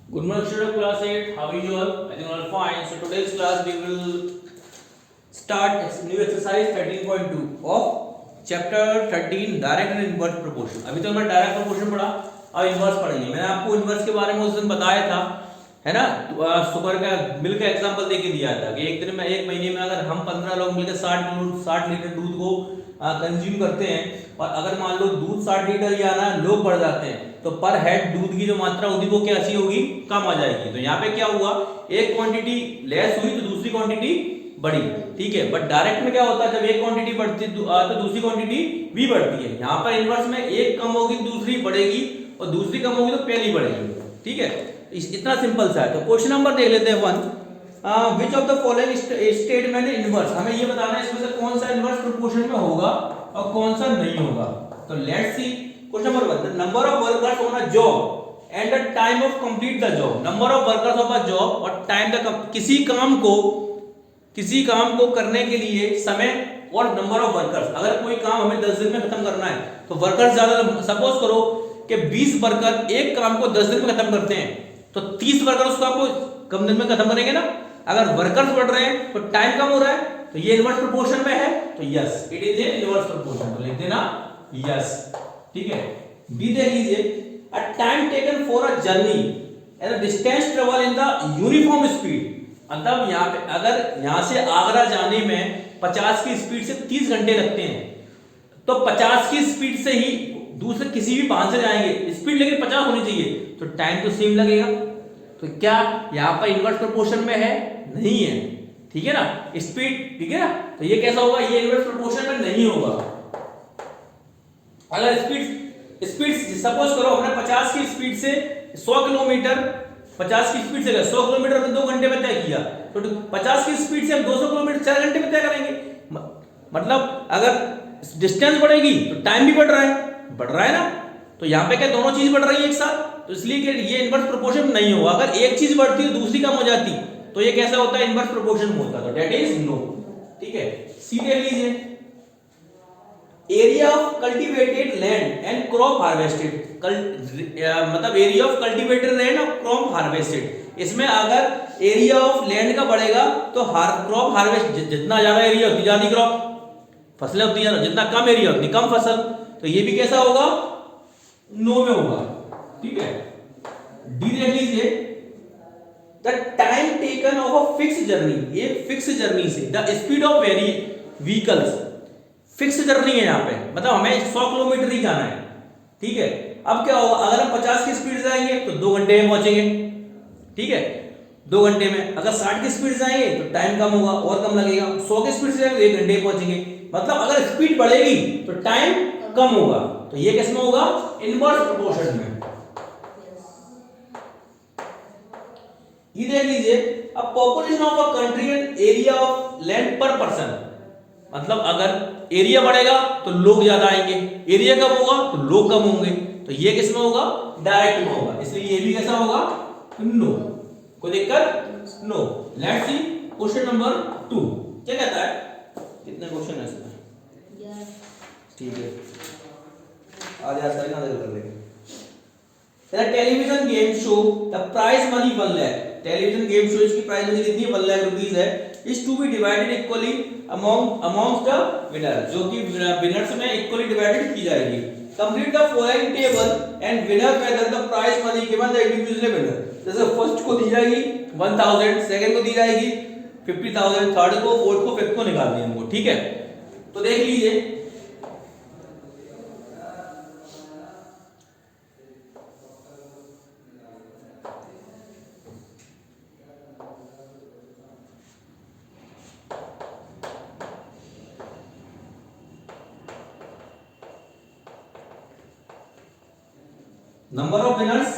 Good morning, student of class 8. How are you all? I think all are fine. So today's class we will start new exercise 13.2 of chapter 13 direct and inverse proportion. अभी तो हमने direct proportion पढ़ा, अब inverse पढ़ेंगे. मैंने आपको inverse के बारे में उस दिन बताया था, है ना? शुगर का मिल्क का एग्जांपल देके दिया था कि एक दिन में एक महीने में अगर हम 15 लोग मिलकर 60 लीटर दूध को कंज्यूम करते हैं और अगर मान लो दूध 60 लीटर या ना लोग बढ़ जाते हैं तो पर हेड दूध की जो मात्रा होगी वो कैसी होगी, कम आ जाएगी. तो यहाँ पे क्या हुआ, एक क्वांटिटी लेस हुई तो दूसरी क्वांटिटी बढ़ी, ठीक है. बट डायरेक्ट में क्या होता है, जब एक क्वांटिटी बढ़ती है तो दूसरी क्वांटिटी भी बढ़ती है. यहाँ पर इनवर्स में एक कम होगी दूसरी बढ़ेगी और दूसरी कम होगी तो पहली बढ़ेगी, ठीक है. इतना सिंपल सा है. तो क्वेश्चन नंबर देख लेते हैं 1. Which of the following statement inverse, हमें ये बताना है इसमें से कौन सा इनवर्स प्रोपोर्शन में होगा और कौन सा नहीं होगा. तो let's see. Question number 1, the number of workers on a job and the time of complete the job. Number of workers of a job और टाइम द किसी काम को करने के लिए समय और नंबर ऑफ वर्कर्स. अगर कोई काम हमें 10 दिन में खत्म करना है तो वर्कर्स ज्यादा, सपोज करो कि 20 वर्कर एक काम को 10 दिन में खत्म करते हैं तो 30 वर्कर उस काम को कम दिन में खत्म करेंगे ना. अगर वर्कर्स बढ़ रहे हैं तो टाइम कम हो रहा है तो ये इनवर्स प्रोपोर्शन में है, तो yes it is A inverse proportion. तो लिख देना यस, ठीक है. बी देख लीजिए. A time taken for a journey and the distance travel in the uniform speed. मतलब यहाँ पे अगर यहाँ से आगरा जाने में 50 की स्पीड से 30 घंटे लगते हैं तो 50 की स्पीड से ही दूसरे किसी भी वाहन से जाएंगे, स्पीड लेकिन 50 होनी चाहिए तो टाइम तो सेम लगेगा. तो क्या यहाँ पर इनवर्स प्रोपोर्शन में है? नहीं है, ठीक है ना. स्पीड, ठीक है ना. तो ये कैसा होगा, ये इनवर्स प्रोपोर्शन में नहीं होगा. अगर स्पीड सपोज करो हमने 50 की स्पीड से 100 किलोमीटर 50 की स्पीड से 100 किलोमीटर में 2 घंटे में तय किया तो 50 की स्पीड से हम 200 किलोमीटर 4 घंटे में तय करेंगे. मतलब अगर डिस्टेंस बढ़ेगी तो टाइम भी बढ़ रहा है ना. तो यहाँ पे क्या दोनों चीज बढ़ रही है एक साथ, तो इसलिए कि ये इनवर्स प्रोपोर्शन नहीं होगा. अगर एक चीज बढ़ती है दूसरी कम हो जाती तो ये कैसा होता है, इनवर्स प्रोपोर्शन में होता है. तो दैट इज नो, ठीक है. सी देख लीजिए. Area of cultivated land and crop harvested. मतलब एरिया ऑफ कल्टीवेटेड लैंड और क्रॉप हार्वेस्टेड. इसमें अगर एरिया ऑफ लैंड का बढ़ेगा तो क्रॉप हार्वेस्ट, जितना ज्यादा एरिया उतनी ज्यादा क्रॉप फसलें होती है, जितना कम एरिया उतनी कम फसल. तो ये भी कैसा होगा, नो में होगा, ठीक है. डी देख लीजिए. The time taken of a fix journey, ये फिक्स जर्नी से the speed of very vehicles. Fix journey है यहाँ पे, मतलब हमें 100 किलोमीटर ही जाना है, ठीक है. अब क्या होगा, अगर हम 50 की स्पीड से जाएंगे तो 2 घंटे में पहुंचेंगे, ठीक है. 2 घंटे में. अगर 60 की स्पीड से जाएंगे तो टाइम कम होगा और कम लगेगा. 100 की स्पीड से जाएंगे तो 1 घंटे में पहुंचेंगे. मतलब अगर स्पीड बढ़ेगी तो टाइम कम होगा. तो ये किस में होगा, इनवर्स प्रोपोर्शन में. ये देख लीजिए. अब population of a country and area of land पर पर्सन. मतलब अगर एरिया बढ़ेगा तो लोग ज्यादा आएंगे, एरिया कम होगा तो लोग कम होंगे. तो ये किस में होगा, डायरेक्ट में होगा. इसलिए ये भी कैसा होगा, नो. कोई दिक्कत? No. Let's see question number 2 क्या कहता है. कितने क्वेश्चन है इसमें? ठीक है, आज सारे ना कर लेंगे. Television game show the prize money 1 lakh. Television game show इसकी प्राइज मनी कितनी है, 1 लाख रुपीस है. Is to be divided equally amongst the winner. जो कि विनर्स में इक्वली डिवाइडेड की जाएगी. Complete the following table and winner whether the prize money given the individual winner. जैसे फर्स्ट को दी जाएगी 1000, सेकंड को दी जाएगी 50000, थर्ड को, फोर्थ को, फिफ्थ को निकालनी है हमको, ठीक है. तो देख लीजिए. Number of winners,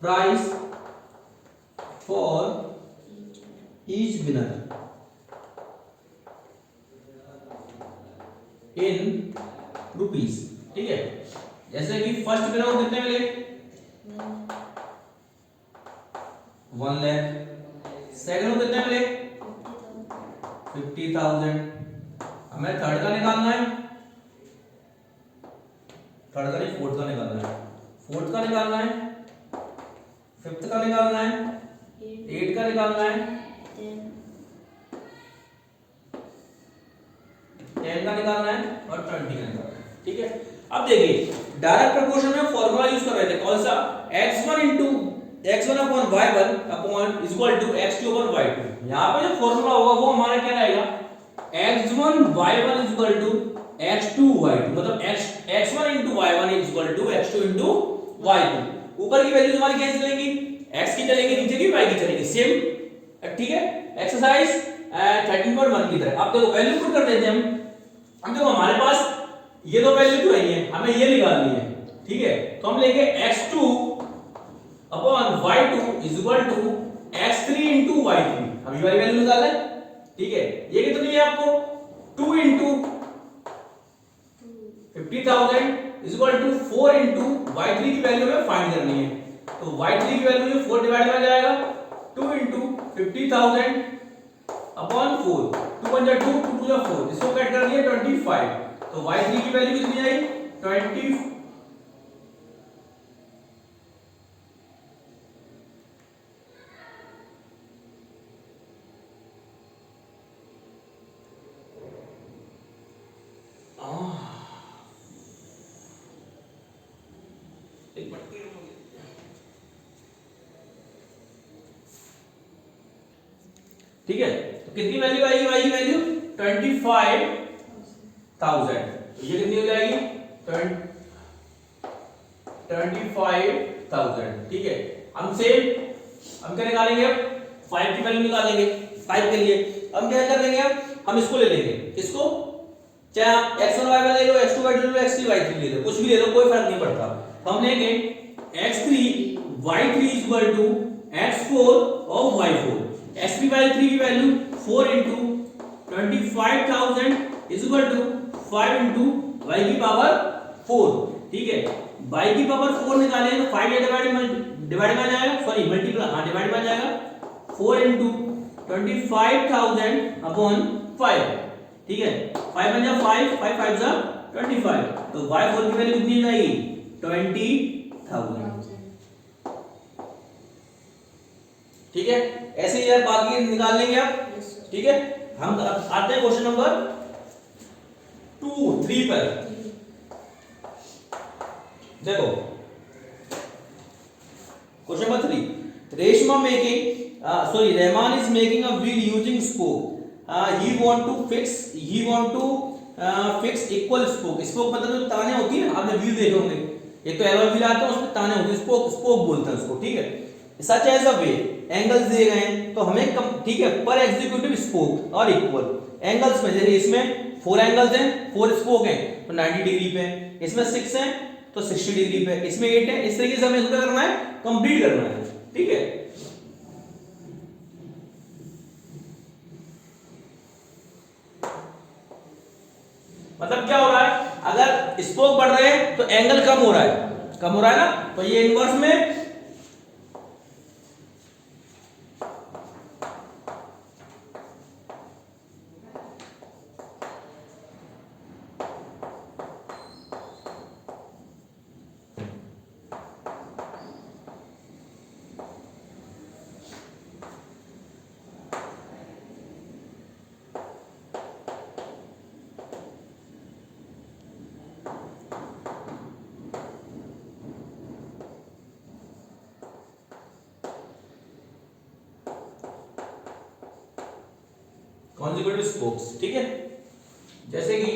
price for each winner in rupees, ठीक है. जैसे कि फर्स्ट विनर को कितने मिले, 1 लाख. सेकंड को कितने मिले, 50,000। हमें थर्ड का निकालना है, थर्ड का नहीं फोर्थ का निकालना है, फोर्थ का निकालना है, फिफ्थ का निकालना है, एट का निकालना है, 10 का निकालना है और 20 का निकालना है। ठीक है, अब देखिए डायरेक्ट प्रोपोर्शन में फॉर्मूला यूज कर रहे थे, कौन सा, x1 into x1 upon y1 upon is equal to x2 upon y2। यहाँ पे जो फॉर्मूला होगा वो हमारा क्या रहेगा, x1 y1 is equal to x2 y2, मतलब x1 into y1 is equal to x2 into y2। ऊपर की वैल्यू हमारी कैसे चलेंगी, x की चलेगी, नीचे की y की चलेगी, सेम। ठीक है, एक्सरसाइज 13.1 की तरह। अब देखो वैल्यू पुट कर देते हैं हम देखो हमारे पास ये दो वैल्यू तो नहीं है, हमें ये निकालनी है। ठीक है, तो हम लेंगे x2 upon y2 is equal to x3 into y3। हम ये वाली वैल्यू निकाल लें। ठीक है, ये कितनी है आपको, 2 into 50,000 is equal to 4 into y3 की वैल्यू हमें फाइंड करनी है। तो y3 की वैल्यू जो 4 डिवाइड में जाएगा, 2 into 50,000 अपॉन 4, 2 1 2, 2 2 4, इसको कट कर दिया 25। तो y3 की वैल्यू कितनी आई, 20। ठीक है, तो कितनी वैल्यू आएगी, y की वैल्यू 25,000। तो ये कितनी हो जाएगी, 25,000। ठीक है, हम क्या निकालेंगे, अब 5 की वैल्यू निकालेंगे। 5 के लिए हम क्या कर लेंगे, अब हम इसको ले लेंगे, इसको चाहे आप x1 y1 ले लो, x2 y2 ले लो, x3 y3 ले लो, कुछ भी ले लो, कोई फर्क नहीं पड़ता। तो हम लेंगे x3 y3 is equal to x4 और y4। x3 y3 की value 4 into 25,000 is equal to 5 into y की पावर 4। ठीक है, y की पावर 4 निकालें तो 5 डिवाइड में आ जाएगा, सॉरी मल्टीप्लाई, हाँ डिवाइड में आ जाएगा, 4 into 25,000 अपॉन 5। ठीक है, 5 बन जाए 5, 5 5 जा 25। तो y4 की वैल्यू कितनी जाएगी, 20,000। ठीक है, ऐसे ही यार बाकी निकाल लेंगे आप। ठीक है, हम आते हैं क्वेश्चन नंबर 3 पर। देखो question number 3, Rahman is making a wheel using spoke. He want to fix equal spoke. Spoke मतलब जो ताने होती है, आपने व्हील देखे होंगे, एक तो एलॉय व्हील आता है उसमें ताने होते हैं, स्पोक बोलते हैं उसको। ठीक है, such as a way, angles दिए गए हैं तो हमें ठीक है, पर एग्जीक्यूटिव स्पोक और इक्वल एंगल्स में, जैसे इसमें 4 एंगल्स हैं, 4 स्पोक हैं तो 90 डिग्री पे, इसमें 6 हैं तो 60 डिग्री पे, इसमें 8 है। इस तरीके से हमें क्या करना है, कंप्लीट करना है। ठीक है, मतलब क्या हो रहा है, अगर स्पोक बढ़ रहे हैं तो एंगल कम हो रहा है ना, तो ये इनवर्स में कॉन्जिक्यूटिव स्पोक्स। ठीक है, जैसे कि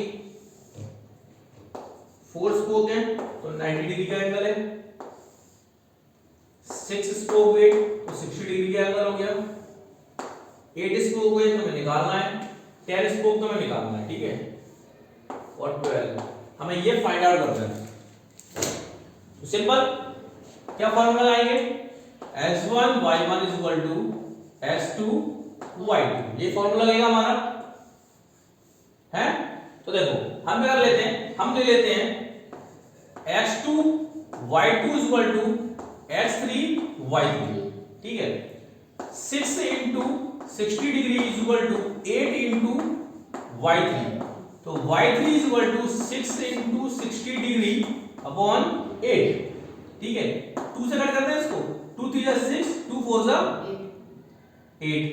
4 स्पोक हैं तो 90 डिग्री का एंगल है, 6 स्पोक हुए तो 60 डिग्री का एंगल हो गया, 8 स्पोक हुए तो हमें निकालना है, 10 स्पोक तो हमें निकालना है। ठीक है, और 12 हमें ये फाइंड आउट करना है। तो सिंपल क्या फॉर्मूला लगाएंगे, x1 y1 is equal to x2 y2, ये फॉर्मूला लगेगा हमारा है। तो देखो हम क्या कर लेते हैं, हम ले लेते हैं x2 y2 is equal to x3 y3। ठीक है, 6 into 60 degree is equal to 8 into y3। तो y3 is equal to 6 into 60 degree upon 8। ठीक है, 2 से कट करते हैं इसको, 2 3 जा 6, 2 4 जा 8।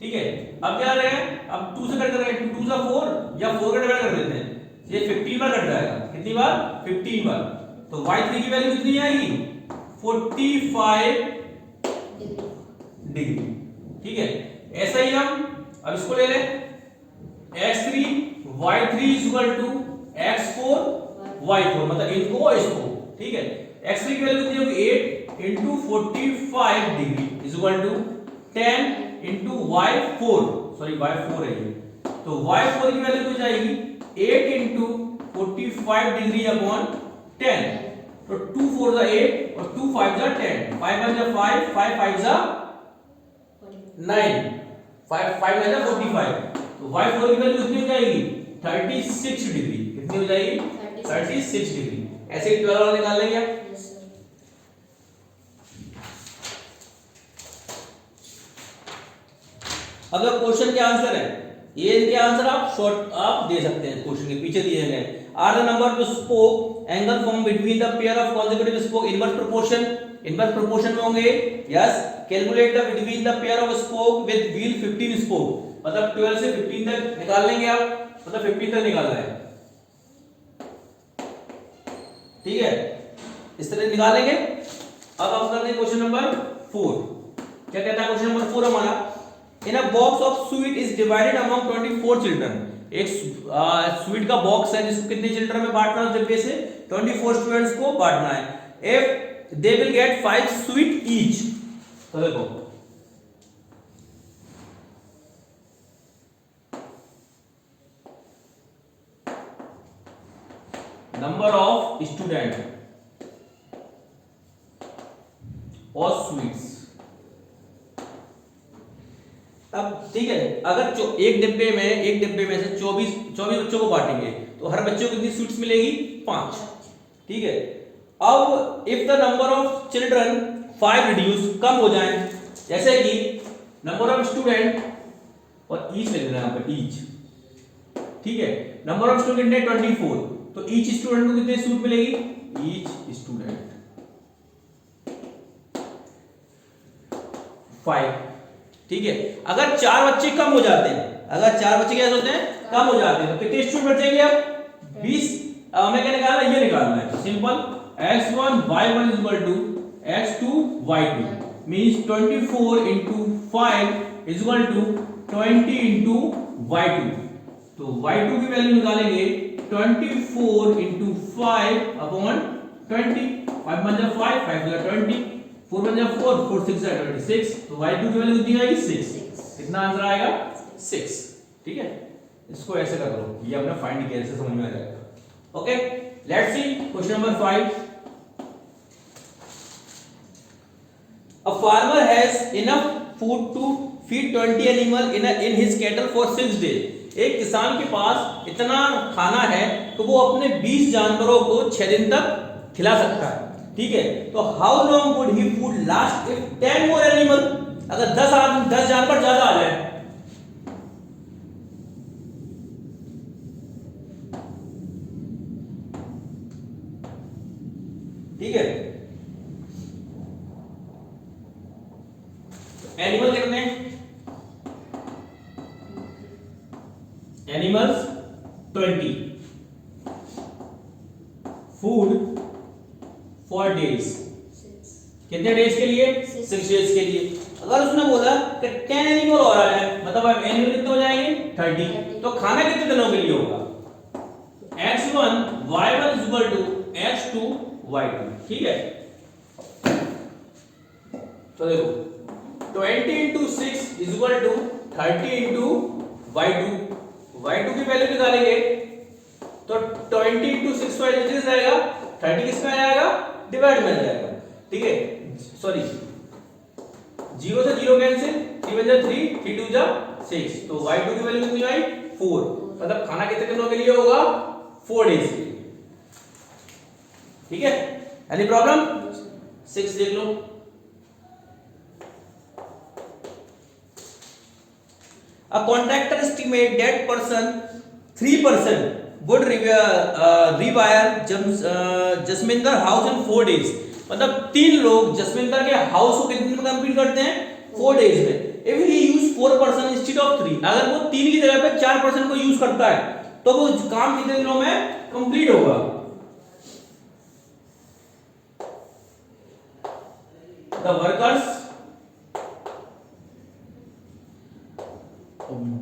ठीक है, अब क्या रहे हैं, अब 2 से कट कर रहे हैं, 2 जा 4 या 4 का डिवाइड कर देते हैं, ये 15 बार कट जाएगा। कितनी बार? 15 बार। तो y3 की वैल्यू कितनी आएगी? 45 डिग्री। ठीक है, ऐसा ही हम अब इसको ले लें, x3 y3 is equal to x4 y4, मतलब इनको इसको। ठीक है, x3 की वैल्यू कितनी होगी? 8 into 45 degree is equal to 10 into y4, sorry y4 है ये, तो y4 की वैल्यू हो जाएगी 8 इंटू 45 डिग्री अपॉन 10। तो 2 4 जा 8 और 2 5 जा 10, 5 1 जा 5, 5 5 जा 9, 5 5 9 जा 45। तो y4 की वैल्यू कितनी हो जाएगी? 36 डिग्री। कितनी हो जाएगी? 36 डिग्री। ऐसे ही 12 वाला निकाल लेंगे आप। अगर क्वेश्चन के आंसर है ये, इनके आंसर आप शॉर्ट आप दे सकते हैं, क्वेश्चन के पीछे दिए गए are the number of spoke angle form between the pair of consecutive spoke inverse proportion. Inverse proportion में होंगे। Yes, calculate the between the pair of spoke with wheel 15 spoke, मतलब 12 से 15 तक निकाल लेंगे आप, मतलब 15 तक निकालना है। ठीक है, इस तरह निकालेंगे। अब आप करते हैं क्वेश्चन नंबर 4। क्या कहता है क्वेश्चन नंबर 4 हमारा? In a box of sweet is divided among 24 children। एक स्वीट का बॉक्स है जिसको कितने चिल्ड्रन में बांटना है? डिब्बे से 24 स्टूडेंट्स को बांटना है। If they will get 5 sweet each, तो देखो नंबर ऑफ स्टूडेंट और स्वीट्स। अब ठीक है, अगर एक डिब्बे में से 24 बच्चों को बांटेंगे तो हर बच्चे को कितनी स्वीट्स मिलेगी? 5। ठीक है, अब if the number of children 5 reduce, कम हो जाए, जैसे कि नंबर ऑफ स्टूडेंट और ईच लिख देना यहां पर ईच। ठीक है, नंबर ऑफ स्टूडेंट है 24, तो ईच स्टूडेंट को कितनी स्वीट मिलेगी? Each student 5। ठीक है, अगर 4 बच्चे कम हो जाते हैं, अगर 4 बच्चे क्या होते हैं? कम हो जाते हैं, तो कितने स्टूडेंट बचेंगे? अब 20। हमें क्या निकालना है? ये निकालना है simple, x1 y1 is equal to x2 y2 means 24 into 5 is equal to 20 into y2। तो y2 की वैल्यू निकालेंगे 24 into 5 अपॉन 20। 5 1 जा 5, 5 जा 20, 4 1 जा 4, 4 6 जा 26। तो y2 की वैल्यू कितनी आएगी? 6। कितना आंसर आएगा? 6। ठीक है, इसको ऐसे कर लो, ये अपना फाइंड किया, ऐसे समझ में आ जाएगा। Okay, let's see question number 5। A farmer has enough food to feed 20 animal in his cattle for 6 days। एक किसान के पास इतना खाना है तो वो अपने 20 जानवरों को 6 दिन तक खिला सकता है। ठीक है, तो how long would he food last if 10 more animal, अगर 10 जानवर ज्यादा आ जाए। ठीक है, एनिमल कितने? एनिमल्स 20, फूड फॉर डेज, कितने डेज के लिए? 6 डेज के लिए। अगर उसने बोला कि 10 एनिमल और आ जाए, मतलब एनिमल कितने हो जाएंगे? 30। तो खाना कितने दिनों के लिए होगा? x1 y1 is equal to x2 y2। ठीक है, तो देखो 20 into 6 is equal to 30 into y2। y2 की वैल्यू निकालेंगे तो 20 into 6 y कितना जाएगा? 30 किस में आएगा? डिवाइड में जाएगा। ठीक है, सॉरी 0 से 0 कैंसिल, 3 1 जा 3, 3 2 जा 6, तो y2 की वैल्यू कितनी आई? 4। मतलब खाना कितने दिनों के लिए होगा? 4 डेज के लिए। ठीक है, एनी प्रॉब्लम? 6 देख लो। A contractor estimate that person 3% would rewire Jasminder house in 4 days. मतलब 3 लोग जसमिंदर के हाउस को कितने दिन में कंप्लीट करते हैं? 4 days में. If he use 4% instead of 3, अगर वो 3 की जगह पे 4% को यूज करता है तो वो काम कितने दिनों में कंप्लीट होगा? The workers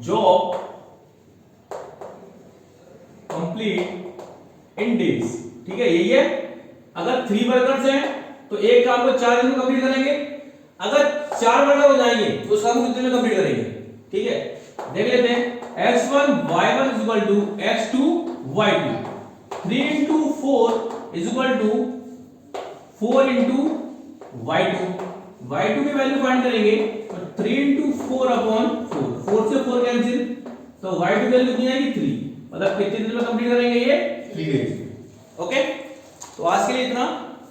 job complete in days. ठीक है, यही है. अगर 3 वर्कर्स हैं तो एक काम को 4 दिन में कंप्लीट करेंगे. अगर 4 वर्कर हो जाएंगे तो उस काम को कितने में कंप्लीट करेंगे? ठीक है, देख लेते हैं. x1 y1 is equal to x2 y2. 3 into 4 is equal to 4 into y2. y2 की वैल्यू फाइंड करेंगे तो 3 into 4 upon 4. 4 से 4 कैंसिल, तो y2 की वैल्यू कितनी आएगी? 3. मतलब कितने दिन में कंप्लीट करेंगे ये? 3 डेज. ओके, तो आज के लिए इतना.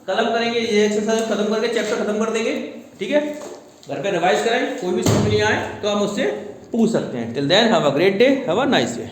कल हम करेंगे ये एक्सरसाइज खत्म करके चैप्टर खत्म कर देंगे. ठीक है, घर पे रिवाइज करें. कोई भी समझ नहीं आए तो आप मुझसे पूछ सकते हैं. Till then have a great day, have a nice day.